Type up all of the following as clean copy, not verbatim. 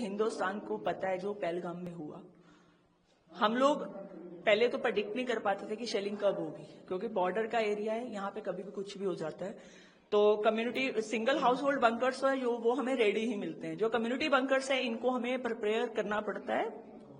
हिंदुस्तान को पता है जो पहलगाम में हुआ। हम लोग पहले तो प्रेडिक्ट नहीं कर पाते थे कि शेलिंग कब होगी, क्योंकि बॉर्डर का एरिया है, यहाँ पे कभी भी कुछ भी हो जाता है। तो community single house hold bunkers है जो वो हमें रेडी ही मिलते हैं। जो कम्युनिटी बंकर्स है इनको हमें प्रिपेयर करना पड़ता है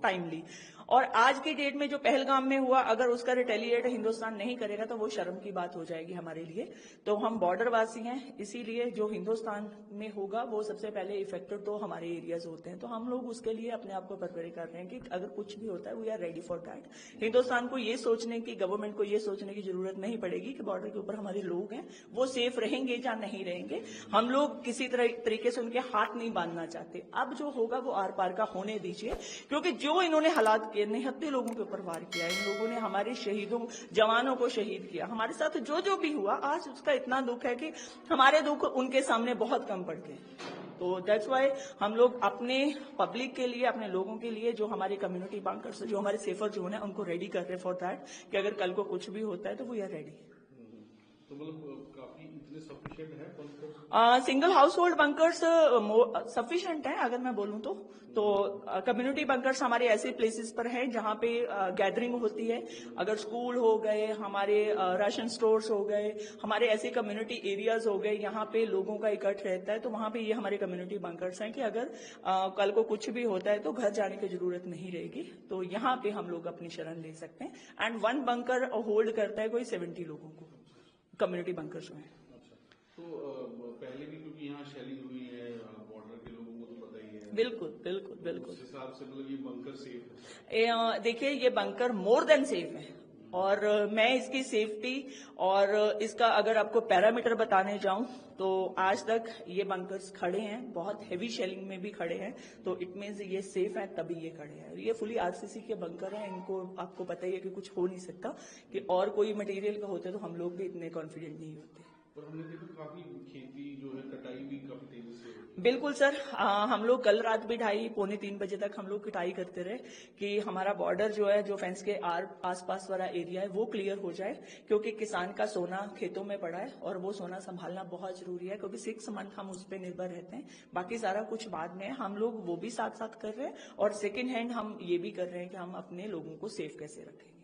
टाइमली। और आज की डेट में जो पहलगाम में हुआ, अगर उसका रिटेलिएट हिंदुस्तान नहीं करेगा तो वो शर्म की बात हो जाएगी हमारे लिए। तो हम बॉर्डर वासी हैं, इसीलिए जो हिंदुस्तान में होगा वो सबसे पहले इफेक्टेड तो हमारे एरियाज होते हैं। तो हम लोग उसके लिए अपने आप को प्रिपेयर कर रहे हैं कि अगर कुछ भी होता है we are ready for that. Hindustan को ये सोचने की, गवर्नमेंट को ये सोचने की जरूरत नहीं पड़ेगी कि बॉर्डर के ऊपर हमारे लोग हैं, वो सेफ रहेंगे या नहीं रहेंगे। हम लोग किसी तरीके से उनके हाथ नहीं बांधना चाहते। अब जो होगा वो आर पार का होने दीजिए, क्योंकि जो इन्होंने हालात किए, निहत्ते लोगों के ऊपर वार किया, इन लोगों ने हमारे शहीदों, जवानों को शहीद किया। हमारे साथ जो भी हुआ आज उसका इतना दुख है कि हमारे दुख उनके सामने बहुत कम पड़ गए। तो दैट्स वाई हम लोग अपने पब्लिक के लिए, अपने लोगों के लिए, जो हमारे कम्युनिटी बंकर्स, जो हमारे सेफर जोन है, उनको रेडी कर रहे फॉर दैट कि अगर कल को कुछ भी होता है तो वी आर रेडी। तो मतलब काफी इतने सफिशिएंट है bunkers? Single house hold bunkers sufficient है अगर मैं बोलूं तो। कम्युनिटी बंकर्स हमारे ऐसे प्लेसेस पर हैं जहां पे गैदरिंग होती है। अगर स्कूल हो गए, हमारे राशन स्टोर्स हो गए, हमारे ऐसे कम्युनिटी एरियाज हो गए, यहाँ पे लोगों का इकट्ठ रहता है, तो वहां पे ये हमारे कम्युनिटी बंकर्स हैं कि अगर कल को कुछ भी होता है तो घर जाने की जरूरत नहीं रहेगी। तो यहाँ पे हम लोग अपनी शरण ले सकते हैं। एंड वन बंकर होल्ड करता है कोई 70 लोगों को, कम्युनिटी बंकर्स में। तो पहले भी क्योंकि यहाँ शेलिंग हुई है, बॉर्डर के लोगों को तो पता ही है। बिल्कुल बिल्कुल बिल्कुल। उस हिसाब से मतलब ये बंकर सेफ है? देखिए, ये बंकर मोर देन सेफ है। और मैं इसकी सेफ्टी और इसका अगर आपको पैरामीटर बताने जाऊं तो आज तक ये बंकर्स खड़े हैं, बहुत हेवी शेलिंग में भी खड़े हैं, तो इट मीन्स ये सेफ है तभी ये खड़े हैं। ये फुली आरसीसी के बंकर हैं, इनको आपको पता ही है कि कुछ हो नहीं सकता। कि और कोई मटेरियल का होते तो हम लोग भी इतने कॉन्फिडेंट नहीं होते। और हमने देखा काफी खेती जो है, कटाई भी काफी तेजी से होती है। बिल्कुल सर, हम लोग कल रात भी 2:30-3 बजे तक हम लोग कटाई करते रहे कि हमारा बॉर्डर जो है, जो फेंस के आसपास वाला एरिया है वो क्लियर हो जाए, क्योंकि किसान का सोना खेतों में पड़ा है और वो सोना संभालना बहुत जरूरी है, क्योंकि 6 मंथ हम उस पर निर्भर रहते हैं। बाकी सारा कुछ बाद में हम लोग वो भी साथ साथ कर रहे हैं, और सेकेंड हैंड हम ये भी कर रहे हैं कि हम अपने लोगों को सेफ कैसे रखें।